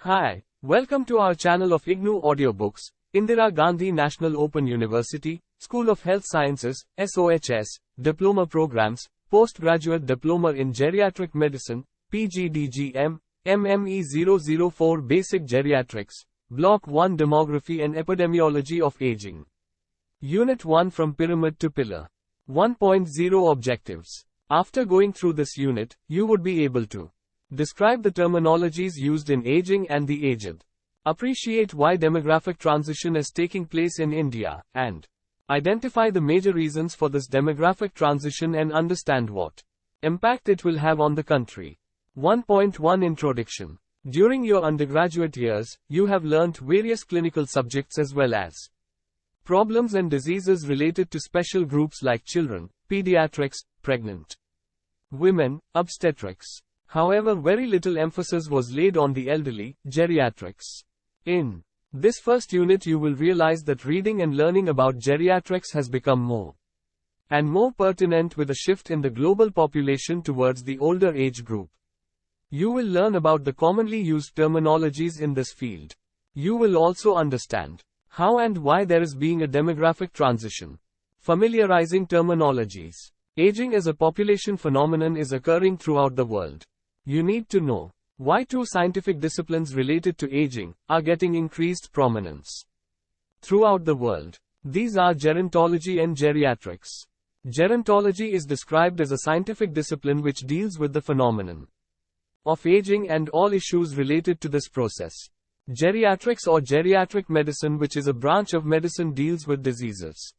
Hi, welcome to our channel of IGNOU audiobooks, Indira Gandhi National Open University, School of Health Sciences, SOHS, Diploma Programmes, Postgraduate Diploma in Geriatric Medicine, PGDGM, MME-004 Basic Geriatrics, Block-1 Demography and Epidemiology of Aging. Unit-1 From Pyramid to Pillar. 1.0 Objectives. After going through this unit, you would be able to describe the terminologies used in aging and the aged, appreciate why demographic transition is taking place in India, and identify the major reasons for this demographic transition and understand what impact it will have on the country. 1.1 Introduction. During your undergraduate years, you have learnt various clinical subjects as well as problems and diseases related to special groups like children, pediatrics, pregnant women, obstetrics. However, very little emphasis was laid on the elderly, geriatrics. In this first unit you will realize that reading and learning about geriatrics has become more and more pertinent with a shift in the global population towards the older age group. You will learn about the commonly used terminologies in this field. You will also understand how and why there is being a demographic transition. Familiarizing terminologies. Aging as a population phenomenon is occurring throughout the world. You need to know why two scientific disciplines related to aging are getting increased prominence throughout the world. These are gerontology and geriatrics. Gerontology is described as a scientific discipline which deals with the phenomenon of aging and all issues related to this process. Geriatrics or geriatric medicine, which is a branch of medicine, deals with diseases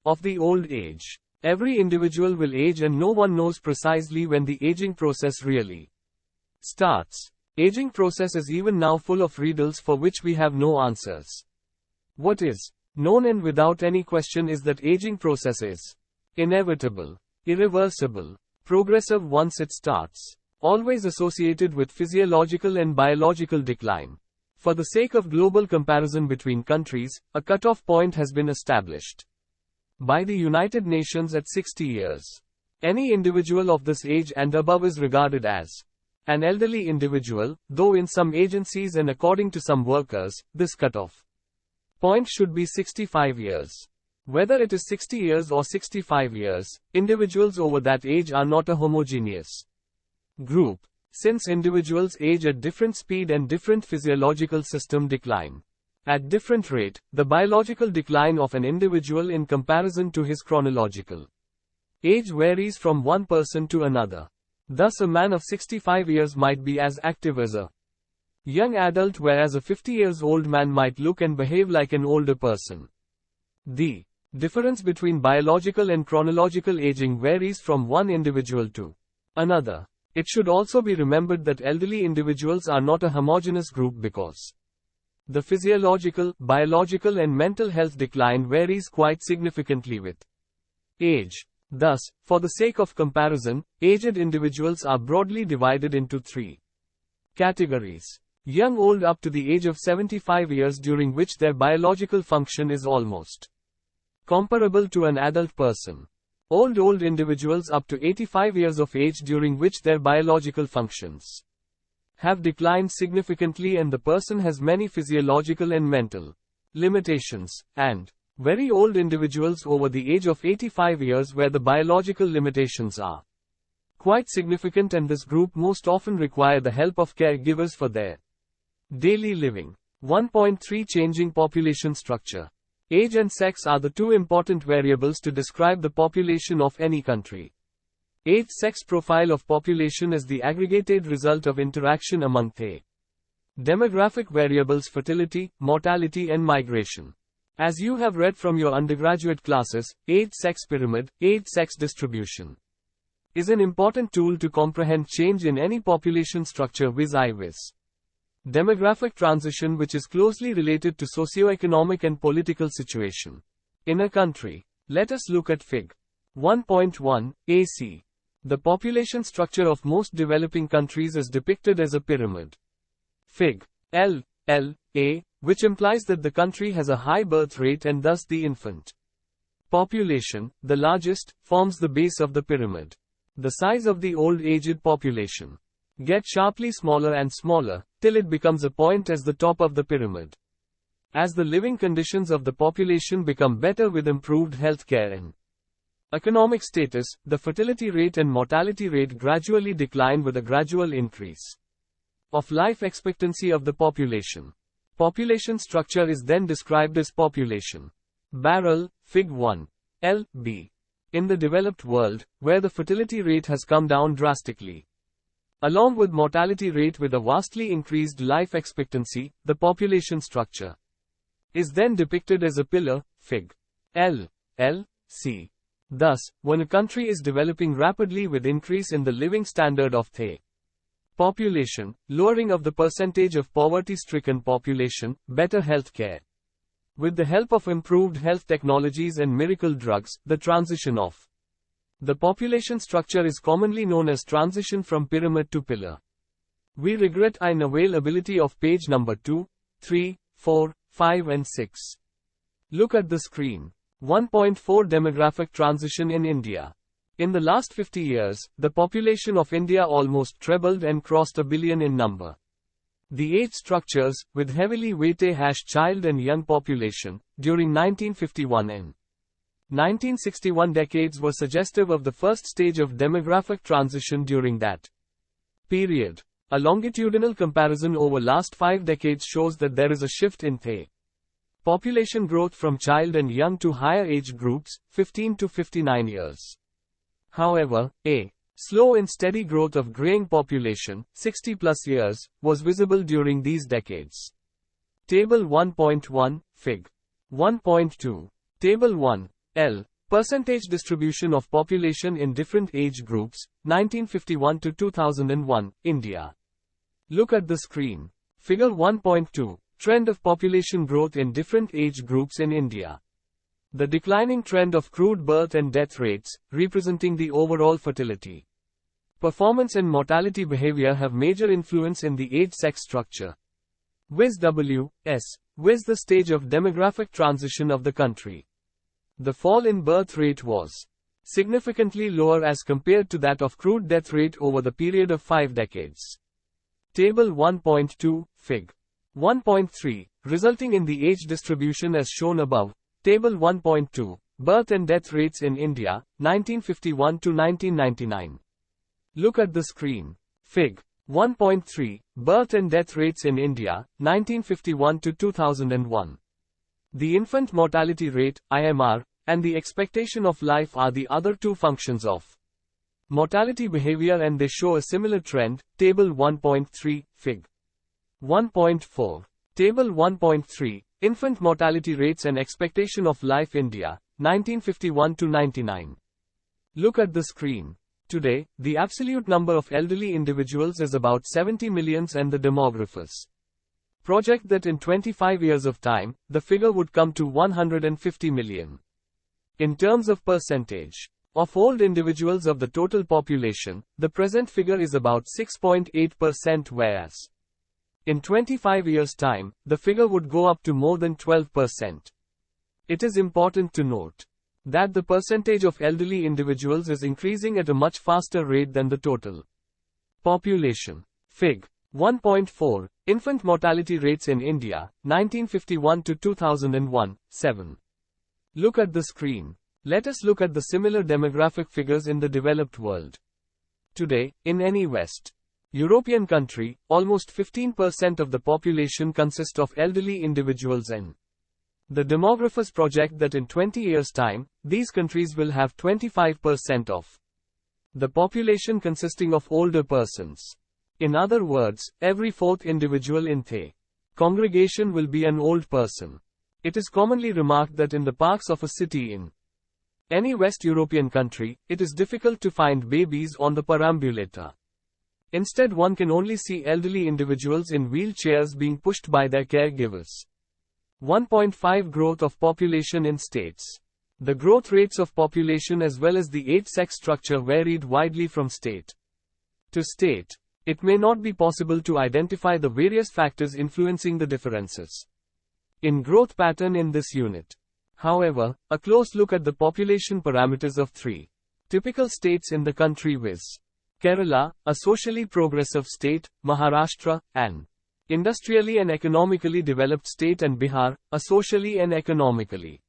of the old age. Every individual will age and no one knows precisely when the aging process really starts. Aging process is even now full of riddles for which we have no answers. What is known and without any question is that aging process is inevitable, irreversible, progressive once it starts, always associated with physiological and biological decline. For the sake of global comparison between countries, a cutoff point has been established by the United Nations at 60 years. Any individual of this age and above is regarded as an elderly individual, though in some agencies and according to some workers, this cutoff point should be 65 years. Whether it is 60 years or 65 years, individuals over that age are not a homogeneous group, since individuals age at different speed and different physiological system decline at different rate. The biological decline of an individual in comparison to his chronological age varies from one person to another. Thus, a man of 65 years might be as active as a young adult, whereas a 50 years old man might look and behave like an older person. The difference between biological and chronological aging varies from one individual to another. It should also be remembered that elderly individuals are not a homogeneous group because the physiological, biological and mental health decline varies quite significantly with age. Thus, for the sake of comparison, aged individuals are broadly divided into three categories. Young old up to the age of 75 years, during which their biological function is almost comparable to an adult person. Old individuals up to 85 years of age, during which their biological functions have declined significantly and the person has many physiological and mental limitations. And very old individuals over the age of 85 years, where the biological limitations are quite significant, and this group most often require the help of caregivers for their daily living. 1.3 Changing population structure. Age and sex are the two important variables to describe the population of any country. Age-sex profile of population is the aggregated result of interaction among the demographic variables fertility, mortality and migration. As you have read from your undergraduate classes, age-sex pyramid, age-sex distribution is an important tool to comprehend change in any population structure vis-a-vis demographic transition, which is closely related to socio-economic and political situation in a country. Let us look at Fig. 1.1 AC. The population structure of most developing countries is depicted as a pyramid. Fig. L.A., which implies that the country has a high birth rate and thus the infant population, the largest, forms the base of the pyramid. The size of the old aged population get sharply smaller and smaller, till it becomes a point as the top of the pyramid. As the living conditions of the population become better with improved healthcare and economic status, the fertility rate and mortality rate gradually decline with a gradual increase of life expectancy of the population. Population structure is then described as population barrel, Fig 1. L.B. in the developed world, where the fertility rate has come down drastically, along with mortality rate with a vastly increased life expectancy, the population structure is then depicted as a pillar, Fig. L. L. C. Thus, when a country is developing rapidly with increase in the living standard of the population, lowering of the percentage of poverty-stricken population, better health care, with the help of improved health technologies and miracle drugs, the transition of the population structure is commonly known as transition from pyramid to pillar. We regret unavailability of page number 2, 3, 4, 5 and 6. Look at the screen. 1.4 Demographic transition in India. In the last 50 years, the population of India almost trebled and crossed a billion in number. The age structures, with heavily weighted child and young population, during 1951 and 1961 decades were suggestive of the first stage of demographic transition during that period. A longitudinal comparison over last 5 decades shows that there is a shift in the population growth from child and young to higher age groups, 15 to 59 years. However, a slow and steady growth of graying population, 60 plus years, was visible during these decades. Table 1.1, Fig. 1.2. Table 1. L. Percentage distribution of population in different age groups, 1951 to 2001, India. Look at the screen. Figure 1.2. Trend of population growth in different age groups in India. The declining trend of crude birth and death rates, representing the overall fertility, performance and mortality behavior have major influence in the age-sex structure. Viz. W.S. Viz. The stage of demographic transition of the country. The fall in birth rate was significantly lower as compared to that of crude death rate over the period of 5 decades. Table 1.2, Fig. 1.3, resulting in the age distribution as shown above. Table 1.2, Birth and death rates in India, 1951 to 1999. Look at the screen. Fig. 1.3, Birth and death rates in India, 1951 to 2001. The infant mortality rate, IMR, and the expectation of life are the other two functions of mortality behavior and they show a similar trend. Table 1.3, Fig. 1.4. Table 1.3, Infant mortality rates and expectation of life India, 1951 to 99. Look at the screen. Today, the absolute number of elderly individuals is about 70 million and the demographers project that in 25 years of time, the figure would come to 150 million. In terms of percentage of old individuals of the total population, the present figure is about 6.8%, whereas in 25 years' time, the figure would go up to more than 12%. It is important to note that the percentage of elderly individuals is increasing at a much faster rate than the total population. Fig. 1.4, Infant mortality rates in India, 1951 to 2001, 7. Look at the screen. Let us look at the similar demographic figures in the developed world. Today, in any West European country, almost 15% of the population consists of elderly individuals and the demographers project that in 20 years' time, these countries will have 25% of the population consisting of older persons. In other words, every fourth individual in the congregation will be an old person. It is commonly remarked that in the parks of a city in any West European country, it is difficult to find babies on the perambulator. Instead, one can only see elderly individuals in wheelchairs being pushed by their caregivers. 1.5 Growth of population in states. The growth rates of population as well as the age-sex structure varied widely from state to state. It may not be possible to identify the various factors influencing the differences in growth pattern in this unit. However, a close look at the population parameters of 3 typical states in the country viz. Kerala, a socially progressive state, Maharashtra, an industrially and economically developed state, and Bihar, a socially and economically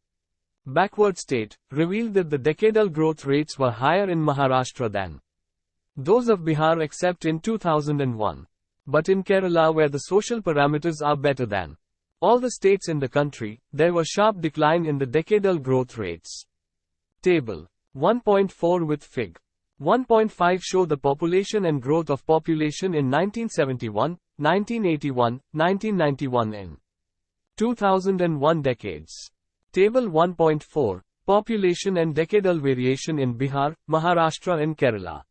backward state, revealed that the decadal growth rates were higher in Maharashtra than those of Bihar except in 2001. But in Kerala, where the social parameters are better than all the states in the country, there was sharp decline in the decadal growth rates. Table 1.4 with Fig. 1.5 show the population and growth of population in 1971, 1981, 1991 and 2001 decades. Table 1.4, population and decadal variation in Bihar, Maharashtra and Kerala.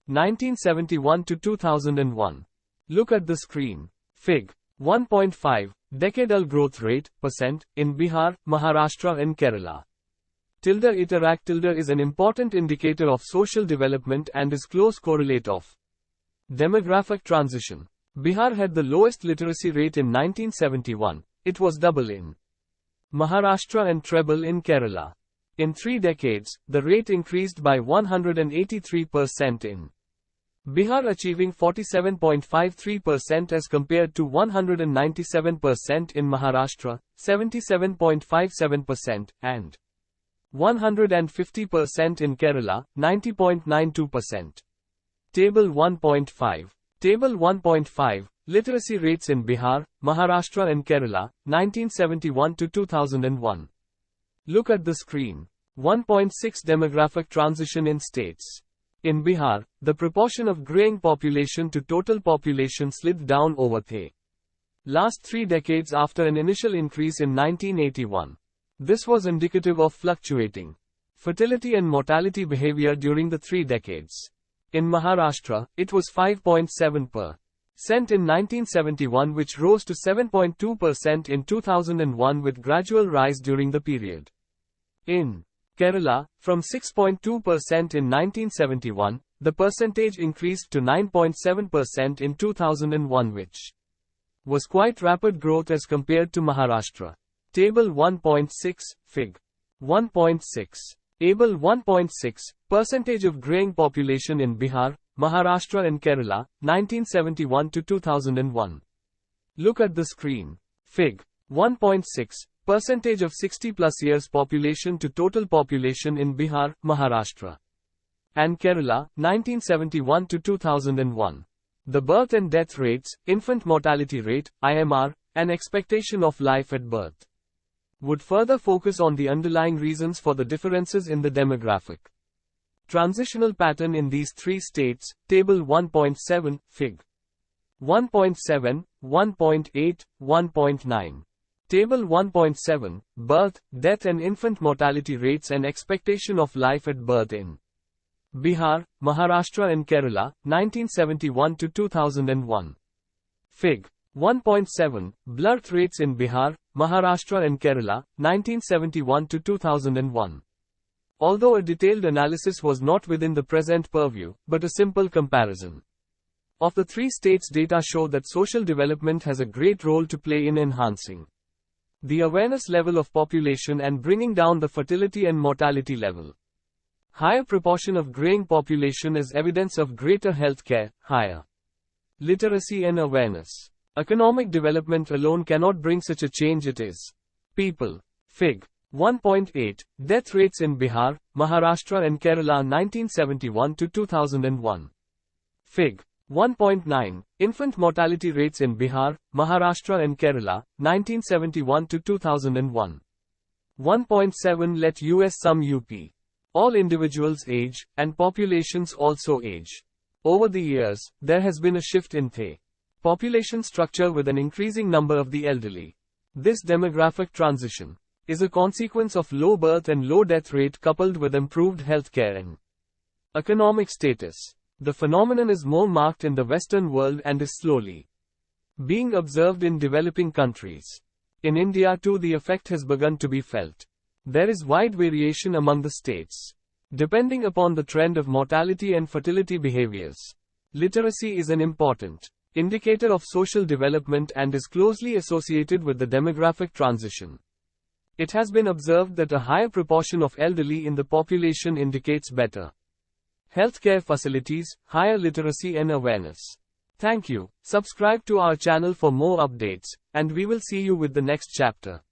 1971 to 2001. Look at the screen. Fig. 1.5, decadal growth rate, percent, in Bihar, Maharashtra and Kerala. Tilde iterract tilde is an important indicator of social development and is close correlate of demographic transition. Bihar had the lowest literacy rate in 1971. It was double in Maharashtra and treble in Kerala. In 3 decades, the rate increased by 183% in Bihar, achieving 47.53% as compared to 197% in Maharashtra, 77.57%, and 150% in Kerala, 90.92%. Table 1.5. Table 1.5, literacy rates in Bihar, Maharashtra and Kerala, 1971 to 2001. Look at the screen. 1.6 demographic transition in states. In Bihar, the proportion of graying population to total population slid down over the last 3 decades after an initial increase in 1981. This was indicative of fluctuating fertility and mortality behavior during the 3 decades. In Maharashtra, it was 5.7% in 1971, which rose to 7.2% in 2001 with gradual rise during the period. In Kerala, from 6.2% in 1971, the percentage increased to 9.7% in 2001, which was quite rapid growth as compared to Maharashtra. Table 1.6, Fig. 1.6. Table 1.6, percentage of graying population in Bihar, Maharashtra and Kerala, 1971 to 2001. Look at the screen. Fig. 1.6, percentage of 60 plus years population to total population in Bihar, Maharashtra and Kerala, 1971 to 2001. The birth and death rates, infant mortality rate, IMR, and expectation of life at birth would further focus on the underlying reasons for the differences in the demographic transitional pattern in these 3 states. Table 1.7, Fig. 1.7, 1.8, 1.9. Table 1.7, birth, death and infant mortality rates and expectation of life at birth in Bihar, Maharashtra and Kerala, 1971 to 2001. Fig. 1.7, birth rates in Bihar, Maharashtra and Kerala, 1971 to 2001. Although a detailed analysis was not within the present purview, but a simple comparison of the 3 states' data show that social development has a great role to play in enhancing the awareness level of population and bringing down the fertility and mortality level. Higher proportion of graying population is evidence of greater health care, higher literacy and awareness. Economic development alone cannot bring such a change. It is people. Fig. 1.8, death rates in Bihar, Maharashtra and Kerala 1971 to 2001. Fig. 1.9, infant mortality rates in Bihar, Maharashtra and Kerala, 1971 to 2001. 1.7 let US sum UP. All individuals age, and populations also age. Over the years, there has been a shift in the population structure with an increasing number of the elderly. This demographic transition is a consequence of low birth and low death rate coupled with improved healthcare and economic status. The phenomenon is more marked in the Western world and is slowly being observed in developing countries. In India too, the effect has begun to be felt. There is wide variation among the states, depending upon the trend of mortality and fertility behaviors. Literacy is an important indicator of social development and is closely associated with the demographic transition. It has been observed that a higher proportion of elderly in the population indicates better healthcare facilities, higher literacy and awareness. Thank you. Subscribe to our channel for more updates, and we will see you with the next chapter.